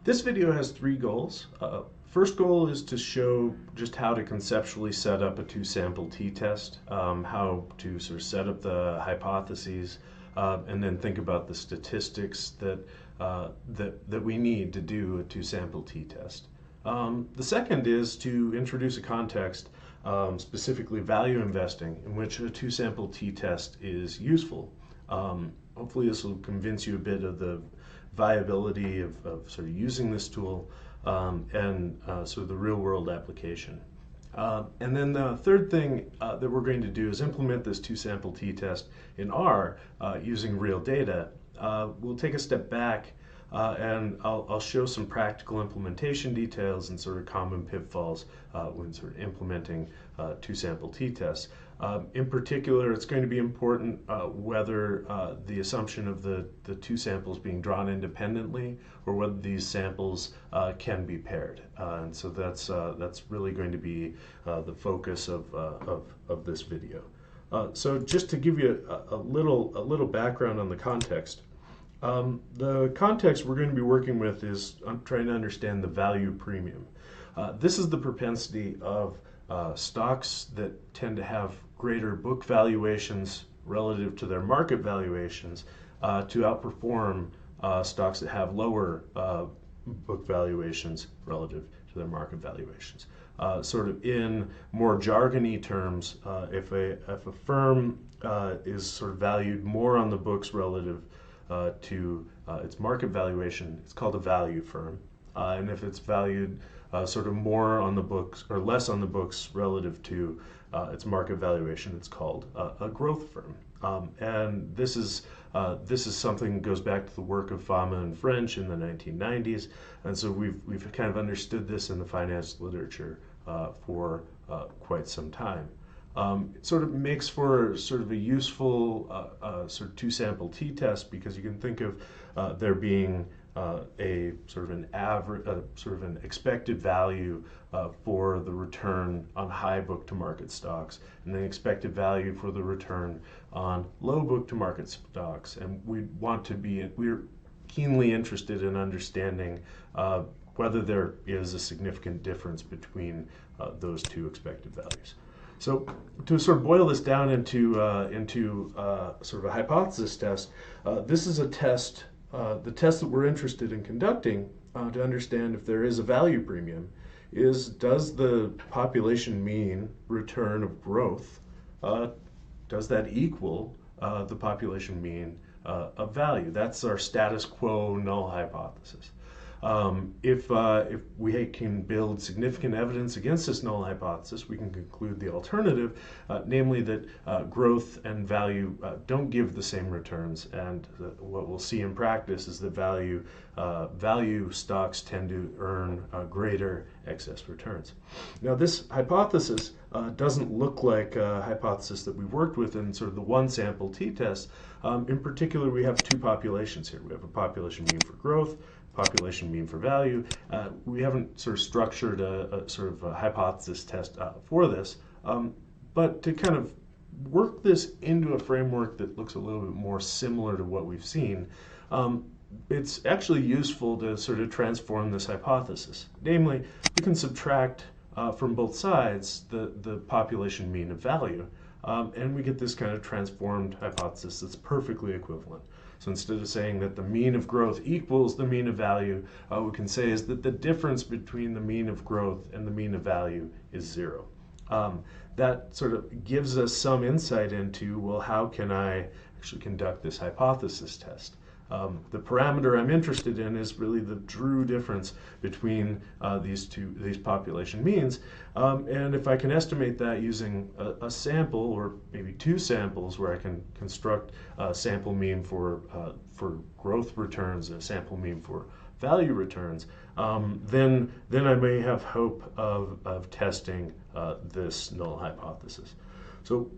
This video has three goals. First goal is to show just how to conceptually set up a two-sample t-test, how to sort of set up the hypotheses, and then think about the statistics that we need to do a two-sample t-test. The second is to introduce a context, specifically value investing, in which a two-sample t-test is useful. Hopefully this will convince you a bit of the viability of sort of using this tool and sort of the real-world application. And then the third thing that we're going to do is implement this two-sample t-test in R using real data. We'll take a step back and I'll show some practical implementation details and sort of common pitfalls when sort of implementing two-sample t-tests. In particular, it's going to be important whether the assumption of the two samples being drawn independently or whether these samples can be paired. And so that's really going to be the focus of this video. So just to give you a little background on the context. The context we're going to be working with is trying to understand the value premium. This is the propensity of stocks that tend to have greater book valuations relative to their market valuations to outperform stocks that have lower book valuations relative to their market valuations. Sort of in more jargony terms, if a firm is sort of valued more on the books relative to its market valuation, it's called a value firm. And if it's valued sort of more on the books or less on the books relative to its market valuation, it's called a growth firm. And this is something that goes back to the work of Fama and French in the 1990s, and so we've kind of understood this in the finance literature for quite some time. It sort of makes for sort of a useful sort of two-sample t-test because you can think of there being a sort of an average, sort of an expected value for the return on high book-to-market stocks, and then expected value for the return on low book-to-market stocks. And we're keenly interested in understanding whether there is a significant difference between those two expected values. So to sort of boil this down into sort of a hypothesis test, this is a test, the test that we're interested in conducting to understand if there is a value premium is, does the population mean return of growth, does that equal the population mean of value? That's our status quo null hypothesis. If we can build significant evidence against this null hypothesis, we can conclude the alternative, namely that growth and value don't give the same returns, and what we'll see in practice is that value stocks tend to earn greater excess returns. Now, this hypothesis doesn't look like a hypothesis that we've worked with in sort of the one-sample t-test. In particular, we have two populations here. We have a population mean for growth, population mean for value. We haven't sort of structured a sort of a hypothesis test for this, but to kind of work this into a framework that looks a little bit more similar to what we've seen, it's actually useful to sort of transform this hypothesis. Namely, we can subtract from both sides the population mean of value, and we get this kind of transformed hypothesis that's perfectly equivalent. So instead of saying that the mean of growth equals the mean of value, we can say is that the difference between the mean of growth and the mean of value is zero. That sort of gives us some insight into, well, how can I actually conduct this hypothesis test? The parameter I'm interested in is really the true difference between these population means, and if I can estimate that using a sample or maybe two samples where I can construct a sample mean for growth returns and a sample mean for value returns, then I may have hope of testing this null hypothesis. So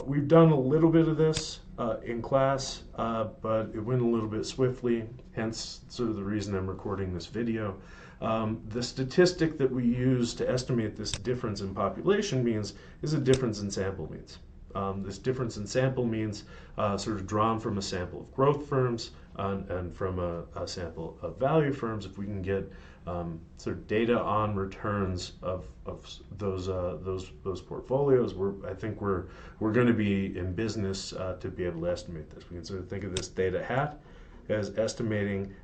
we've done a little bit of this in class, but it went a little bit swiftly, hence sort of the reason I'm recording this video. The statistic that we use to estimate this difference in population means is a difference in sample means. This difference in sample means sort of drawn from a sample of growth firms and from a sample of value firms, if we can get sort of data on returns of those portfolios, I think we're going to be in business to be able to estimate this. We can sort of think of this theta hat as estimating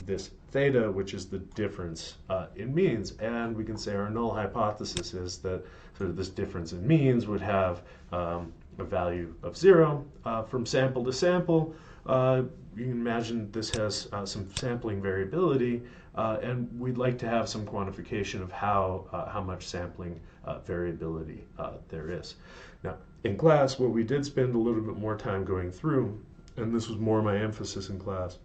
this theta, which is the difference in means, and we can say our null hypothesis is that sort of this difference in means would have a value of 0 from sample to sample. You can imagine this has some sampling variability, and we'd like to have some quantification of how much sampling variability there is. Now, in class, what we did spend a little bit more time going through, and this was more my emphasis in class,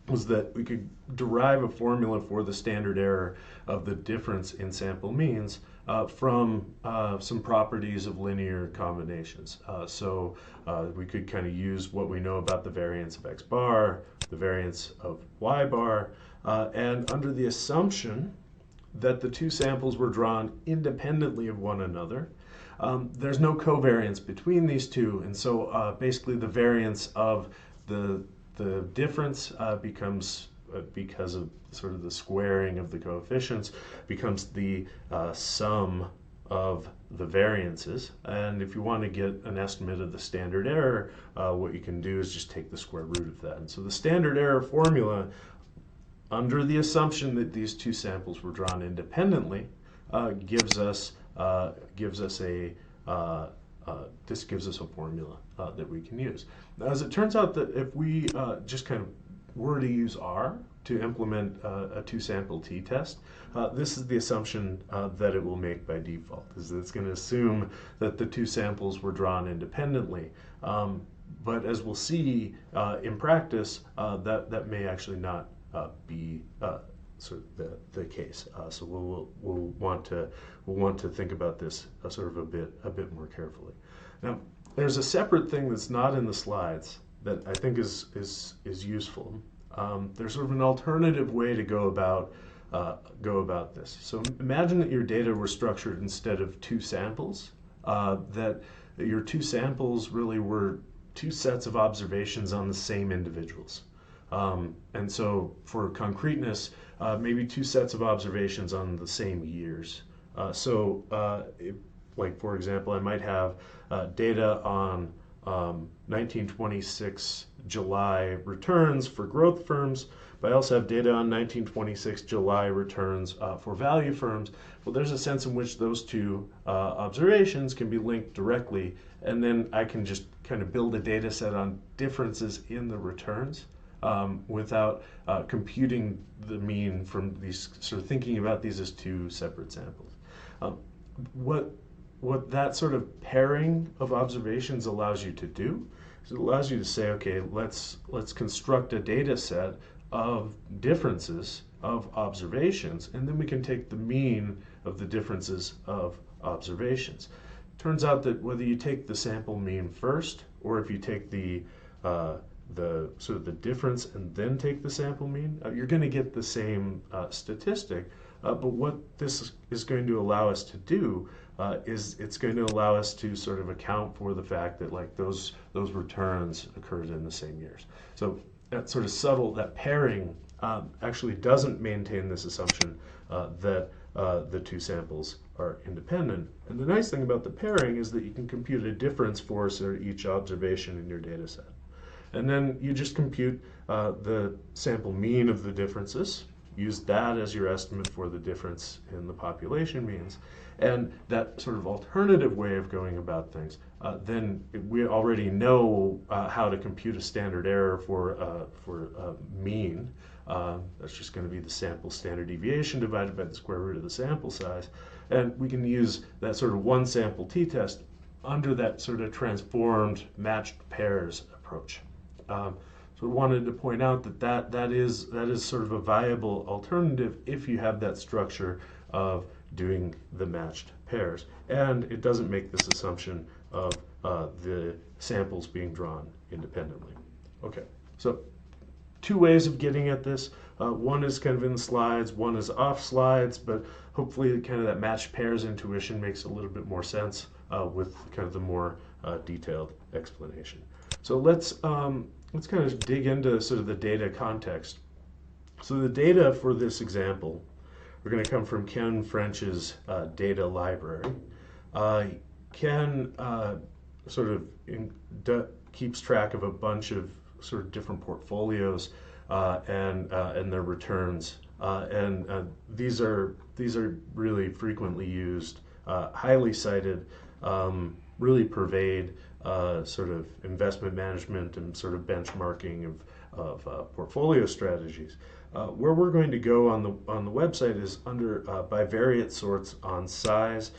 was that we could derive a formula for the standard error of the difference in sample means from some properties of linear combinations. So we could kind of use what we know about the variance of x bar, the variance of y bar, and under the assumption that the two samples were drawn independently of one another, there's no covariance between these two, and so basically the variance of the difference becomes, because of sort of the squaring of the coefficients, becomes the sum of the variances. And if you want to get an estimate of the standard error, what you can do is just take the square root of that. And so the standard error formula, under the assumption that these two samples were drawn independently, gives us a formula that we can use. Now, as it turns out that if we just kind of were to use R to implement a two-sample t-test, this is the assumption that it will make by default, is that it's going to assume that the two samples were drawn independently. But as we'll see in practice, that may actually not be sort of the case. So we'll want to think about this sort of a bit more carefully. Now, there's a separate thing that's not in the slides that I think is useful. There's sort of an alternative way to go about this. So imagine that your data were structured instead of two samples, that your two samples really were two sets of observations on the same individuals. And so for concreteness, maybe two sets of observations on the same years. Like for example, I might have data on 1926 July returns for growth firms, but I also have data on 1926 July returns for value firms. Well, there's a sense in which those two observations can be linked directly, and then I can just kind of build a data set on differences in the returns without computing the mean from these, sort of thinking about these as two separate samples. What that sort of pairing of observations allows you to do is it allows you to say, okay, let's construct a data set of differences of observations, and then we can take the mean of the differences of observations. Turns out that whether you take the sample mean first, or if you take the sort of the difference and then take the sample mean, you're going to get the same statistic. But what this is going to allow us to do is it's going to allow us to sort of account for the fact that like those returns occurred in the same years. So that sort of subtle, that pairing actually doesn't maintain this assumption that the two samples are independent. And the nice thing about the pairing is that you can compute a difference for sort of each observation in your data set. And then you just compute the sample mean of the differences, use that as your estimate for the difference in the population means, and that sort of alternative way of going about things, then we already know how to compute a standard error for mean. That's just going to be the sample standard deviation divided by the square root of the sample size. And we can use that sort of one sample t-test under that sort of transformed matched pairs approach. So we wanted to point out that is sort of a viable alternative if you have that structure of doing the matched pairs, and it doesn't make this assumption of the samples being drawn independently. Okay, so two ways of getting at this. One is kind of in the slides, one is off slides, but hopefully kind of that matched pairs intuition makes a little bit more sense with kind of the more detailed explanation. So let's let's kind of dig into sort of the data context. So the data for this example are going to come from Ken French's data library. Ken sort of keeps track of a bunch of sort of different portfolios and their returns, these are really frequently used, highly cited, really pervade sort of investment management and sort of benchmarking of portfolio strategies. Where we're going to go on the website is under by various sorts on size,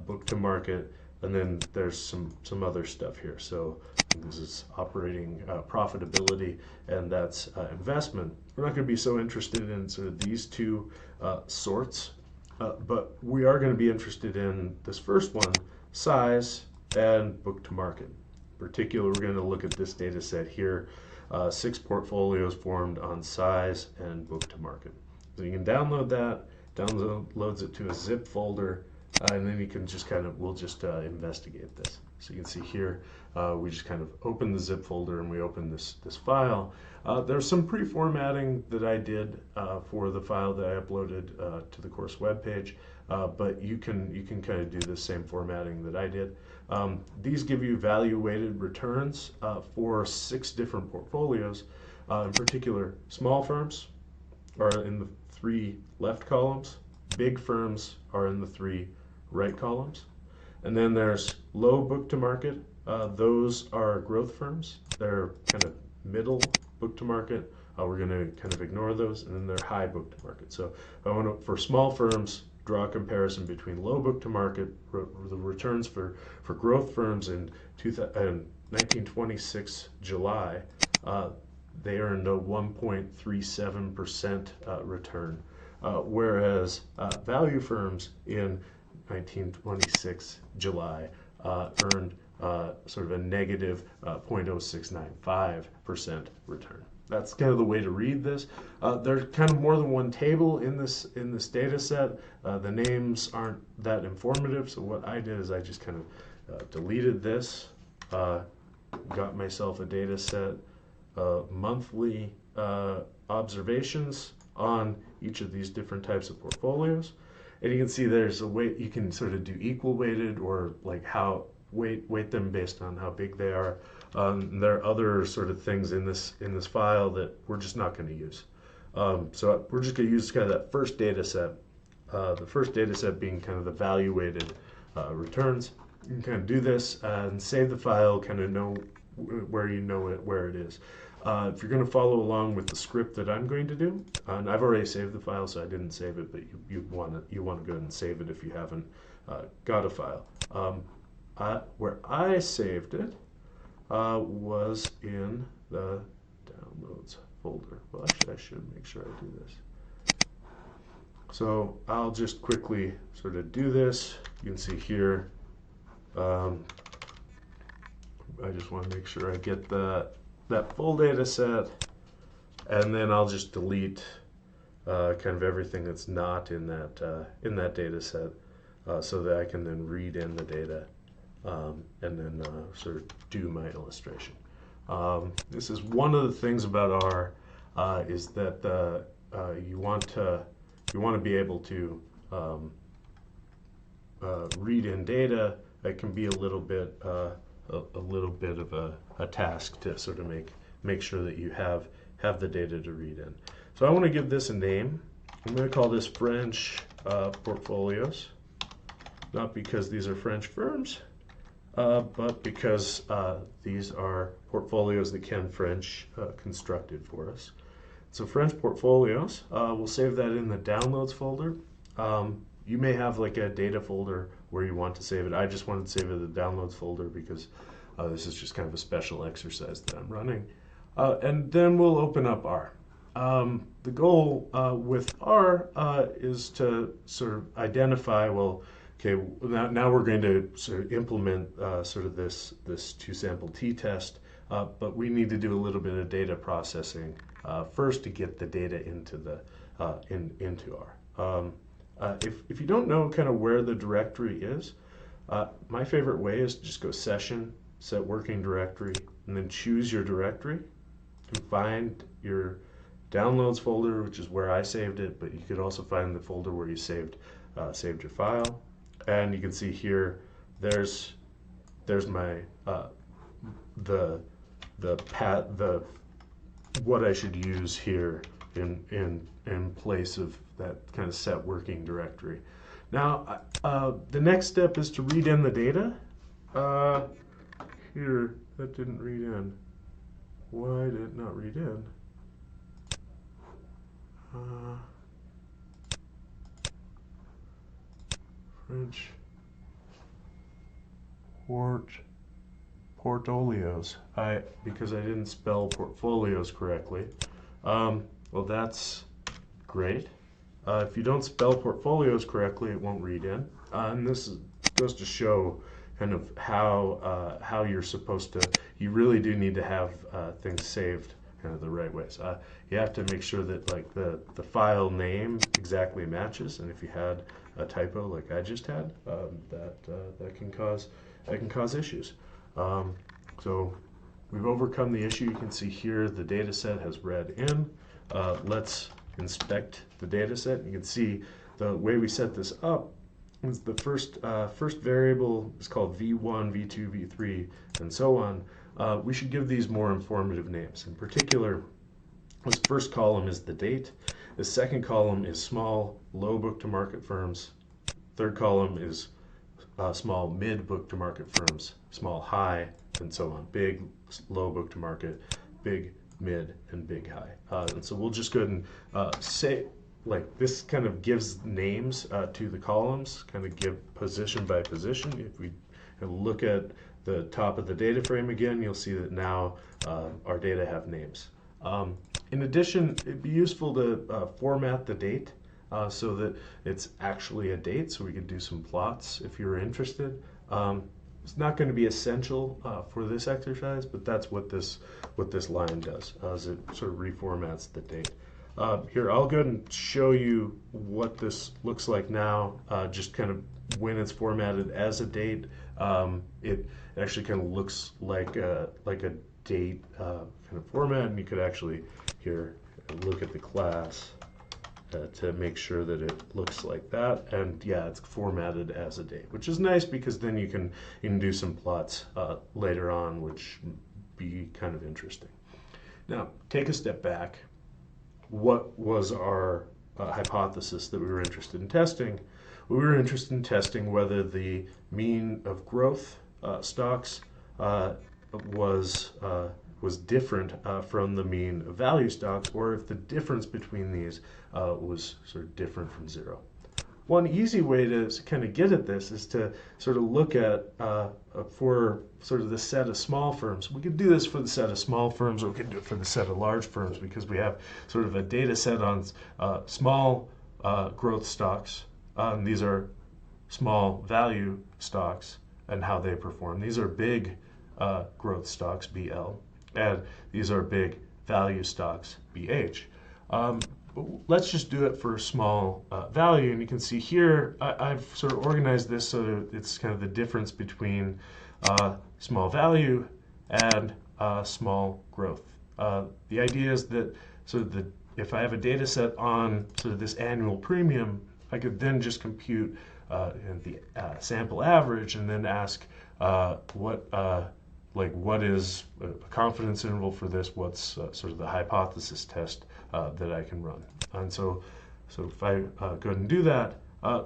book to market, and then there's some other stuff here. So this is operating profitability, and that's investment. We're not going to be so interested in sort of these two sorts, but we are going to be interested in this first one, size and book to market. In particular, we're going to look at this data set here, 6 portfolios formed on size and book to market. So you can download that, downloads it to a zip folder, and then you can just we'll just investigate this. So you can see here, we just kind of open the zip folder and we open this file. There's some pre-formatting that I did for the file that I uploaded to the course webpage, but you can kind of do the same formatting that I did. These give you value-weighted returns for 6 different portfolios. In particular, small firms are in the 3 left columns, big firms are in the 3 right columns. And then there's low book to market. Those are growth firms. They're kind of middle book to market. We're going to kind of ignore those. And then they're high book to market. So I want to, for small firms, draw a comparison between low book to market, the returns for growth firms in 1926 July. They earned a 1.37% return, whereas value firms in 1926 July earned sort of a negative 0.0695% return. That's kind of the way to read this. There's kind of more than one table in this data set. The names aren't that informative, so what I did is I just kind of deleted this, got myself a data set, monthly observations on each of these different types of portfolios. And you can see there's a way you can sort of do equal weighted, or like how weight them based on how big they are. There are other sort of things in this file that we're just not going to use. So we're just going to use kind of that first data set. The first data set being kind of the value weighted returns. You can kind of do this and save the file, kind of know where where it is. If you're going to follow along with the script that I'm going to do, and I've already saved the file, so I didn't save it, but you want to go ahead and save it if you haven't got a file. Where I saved it was in the downloads folder. Well, actually, I should make sure I do this. So I'll just quickly sort of do this. You can see here. I just want to make sure I get that full data set, and then I'll just delete kind of everything that's not in that data set, so that I can then read in the data and then sort of do my illustration. This is one of the things about R, is that you want to be able to read in data. It can be a little bit of a task to sort of make sure that you have the data to read in. So I want to give this a name. I'm going to call this French portfolios, not because these are French firms, but because these are portfolios that Ken French constructed for us. So French portfolios, we'll save that in the downloads folder. You may have like a data folder where you want to save it. I just wanted to save it in the downloads folder because this is just kind of a special exercise that I'm running. And then we'll open up R. The goal with R is to sort of identify, well, okay, now we're going to sort of implement sort of this 2-sample t-test, but we need to do a little bit of data processing first to get the data into R. If you don't know kind of where the directory is, my favorite way is to just go session, set working directory, and then choose your directory. can find your downloads folder, which is where I saved it, but you could also find the folder where you saved your file. And you can see here, there's my the what I should use here in place of that kind of set working directory. Now, the next step is to read in the data. Here, that didn't read in. Why did it not read in? French portfolios. Because I didn't spell portfolios correctly. Well, that's great. If you don't spell portfolios correctly, it won't read in. And this goes to show kind of how you're supposed to. You really do need to have things saved kind of the right way. So you have to make sure that like the file name exactly matches, and if you had a typo like I just had, that can cause issues. So we've overcome the issue. You can see here the data set has read in. Let's inspect the data set. You can see the way we set this up is the first variable is called V1, V2, V3, and so on. We should give these more informative names. In particular, this first column is the date. The second column is small, low book-to-market firms. Third column is small, mid book-to-market firms, small, high, and so on. Big, low book-to-market, big, mid, and big, high. And so we'll just go ahead and say, like, this kind of gives names to the columns, kind of give position by position. If we look at the top of the data frame again, you'll see that now our data have names. In addition, it'd be useful to format the date so that it's actually a date, so we could do some plots if you're interested. It's not going to be essential for this exercise, but that's what this line does, as it sort of reformats the date. Here, I'll go ahead and show you what this looks like now, just kind of when it's formatted as a date. It actually kind of looks like a date kind of format, and you could actually here look at the class to make sure that it looks like that. And yeah, it's formatted as a date, which is nice because then you can do some plots later on, which be kind of interesting. Now, take a step back. What was our hypothesis that we were interested in testing? We were interested in testing whether the mean of growth stocks was different from the mean of value stocks, or if the difference between these was sort of different from zero. One easy way to kind of get at this is to sort of look at for sort of the set of small firms. We could do this for the set of small firms, or we could do it for the set of large firms, because we have sort of a data set on small growth stocks. These are small value stocks and how they perform. These are big growth stocks, BL, and these are big value stocks, BH. But let's just do it for small value, and you can see here I've sort of organized this so that it's kind of the difference between small value and small growth. The idea is that sort of if I have a data set on sort of this annual premium, I could then just compute the sample average and then ask what is a confidence interval for this, what's sort of the hypothesis test that I can run. And so if I go ahead and do that,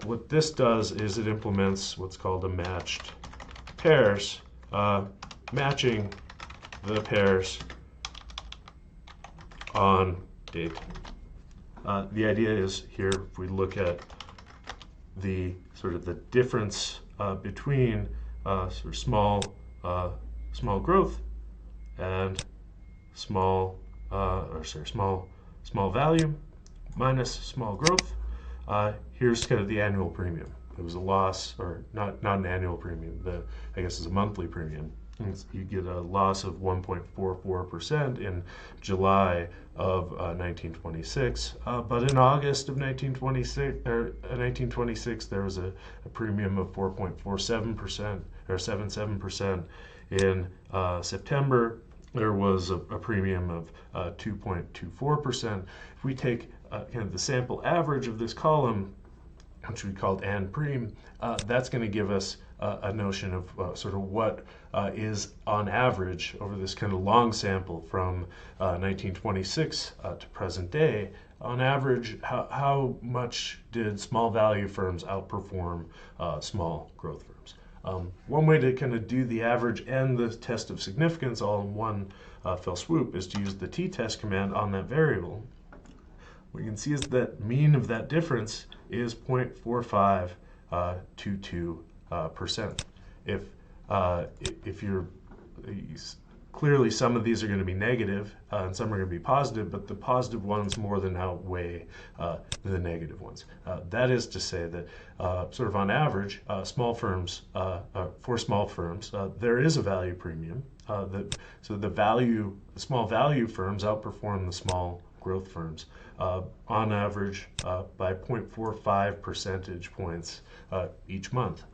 what this does is it implements what's called a matched pairs, matching the pairs on date. The idea is here, if we look at the sort of the difference between sort of small growth and small value minus small growth. Here's kind of the annual premium. It was a loss, or not an annual premium. I guess it's a monthly premium. You get a loss of 1.44% in July of 1926, but in August of 1926, there was a premium of 4.47% or 77%. In September there was a premium of 2.24%. If we take kind of the sample average of this column, which we called N prime, that's going to give us a notion of sort of what is on average over this kind of long sample from 1926 to present day. On average, how much did small value firms outperform small growth firms? One way to kind of do the average and the test of significance all in one fell swoop is to use the t-test command on that variable. What you can see is that mean of that difference is 0.4522%. If you're clearly some of these are going to be negative and some are going to be positive, but the positive ones more than outweigh the negative ones. That is to say that sort of on average, for small firms, there is a value premium. So the small value firms outperform the small growth firms on average by 0.45 percentage points each month,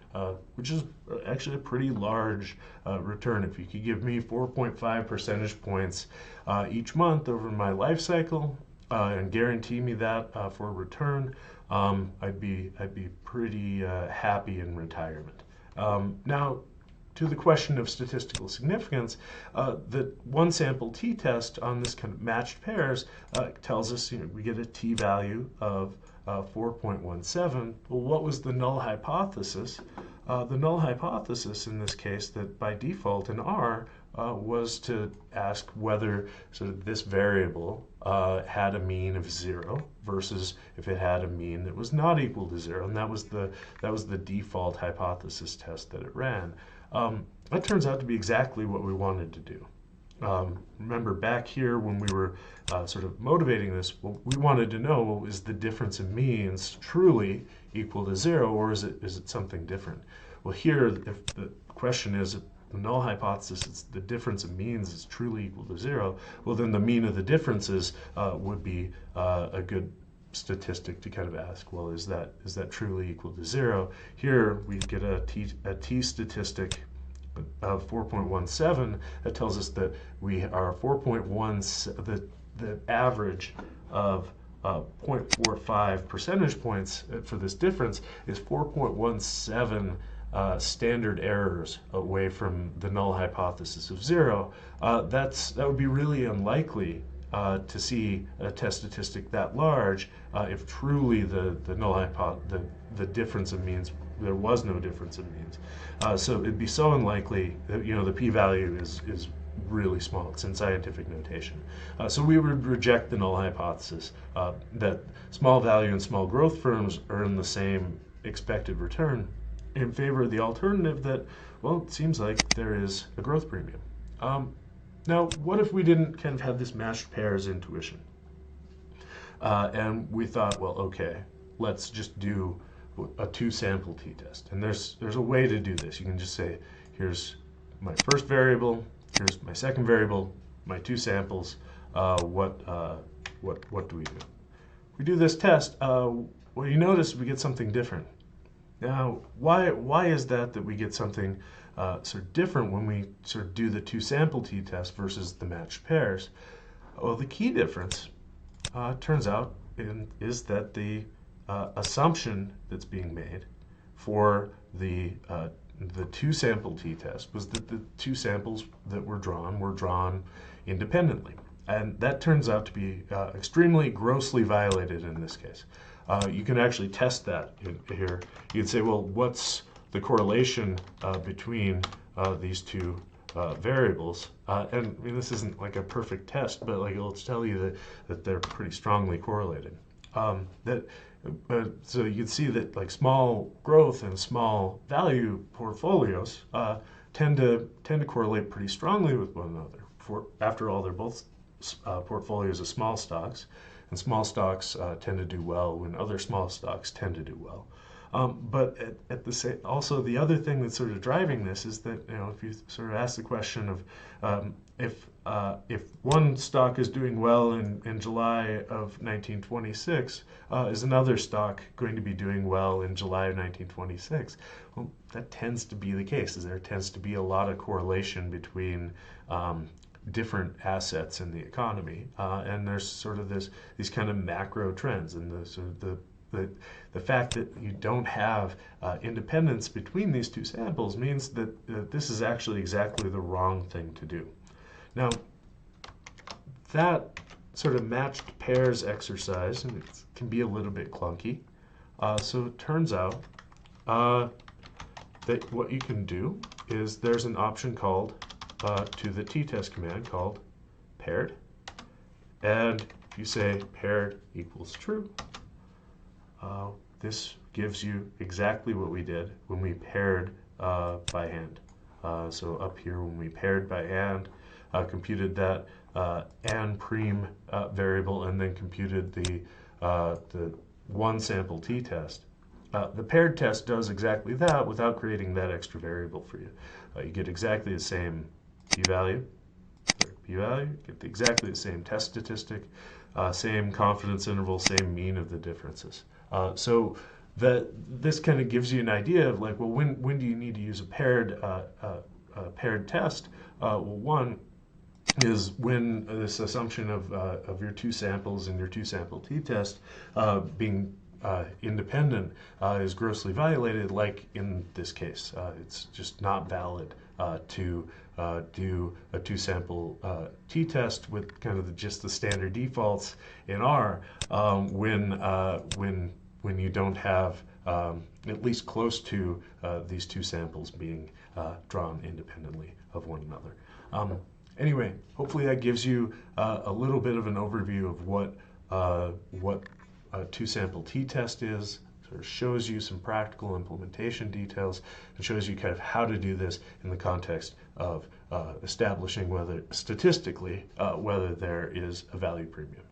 which is actually a pretty large return. If you could give me 4.5 percentage points each month over my life cycle and guarantee me that for a return, I'd be pretty happy in retirement. Now, to the question of statistical significance, the one sample t-test on this kind of matched pairs tells us we get a t-value of 4.17. Well, what was the null hypothesis? The null hypothesis in this case, that by default in R, was to ask whether sort of this variable had a mean of 0 versus if it had a mean that was not equal to 0, and that was the default hypothesis test that it ran. That turns out to be exactly what we wanted to do. Remember back here when we were sort of motivating this, what we wanted to know, well, is the difference in means truly equal to 0, or is it something different? Well, here, if the question is if the null hypothesis is the difference in means is truly equal to 0, well, then the mean of the differences would be a good statistic to kind of ask, well, is that truly equal to 0? Here we get a t statistic of 4.17 that tells us that we are 4.1, the average of 0.45 percentage points for this difference is 4.17 standard errors away from the null hypothesis of 0. That would be really unlikely to see a test statistic that large if truly the difference in means, there was no difference in means. So it'd be so unlikely that the p-value is really small. It's in scientific notation. So we would reject the null hypothesis that small value and small growth firms earn the same expected return in favor of the alternative that, well, it seems like there is a growth premium. Now, what if we didn't kind of have this matched pairs intuition? And we thought, well, okay, let's just do a two-sample t-test. And there's a way to do this. You can just say, here's my first variable, here's my second variable, my two samples. What do we do? We do this test. Well, you notice we get something different. Now, why is that we get something sort of different when we sort of do the two-sample t-test versus the matched pairs? Well, the key difference turns out is that the assumption that's being made for the two-sample t-test was that the two samples that were drawn independently. And that turns out to be extremely grossly violated in this case. You can actually test that here. You can say, well, what's the correlation between these two variables? And I mean, this isn't like a perfect test, but like it'll tell you that they're pretty strongly correlated. So you can see that like small growth and small value portfolios tend to correlate pretty strongly with one another. After all, they're both portfolios of small stocks, and small stocks tend to do well when other small stocks tend to do well. But at the same, also the other thing that's sort of driving this is that if you sort of ask the question of if one stock is doing well in July of 1926, is another stock going to be doing well in July of 1926? Well, that tends to be the case. There tends to be a lot of correlation between different assets in the economy, and there's sort of these kind of macro trends, and the fact that you don't have independence between these two samples means that this is actually exactly the wrong thing to do. Now, that sort of matched pairs exercise, and it can be a little bit clunky, so it turns out that what you can do is there's an option called to the t-test command called paired, and if you say paired equals true, this gives you exactly what we did when we paired by hand. So up here when we paired by hand, computed that and prime variable, and then computed the one sample t-test. The paired test does exactly that without creating that extra variable for you. You get exactly the same p-value, get exactly the same test statistic, same confidence interval, same mean of the differences. So this kind of gives you an idea of like, well, when do you need to use a paired test? Well, one is when this assumption of your two samples and your two sample t-test being independent is grossly violated, like in this case. It's just not valid to do a two sample t-test with kind of just the standard defaults in R when you don't have at least close to these two samples being drawn independently of one another. Anyway, hopefully that gives you a little bit of an overview of what a two-sample t-test is, sort of shows you some practical implementation details, and shows you kind of how to do this in the context of establishing whether, statistically, whether there is a value premium.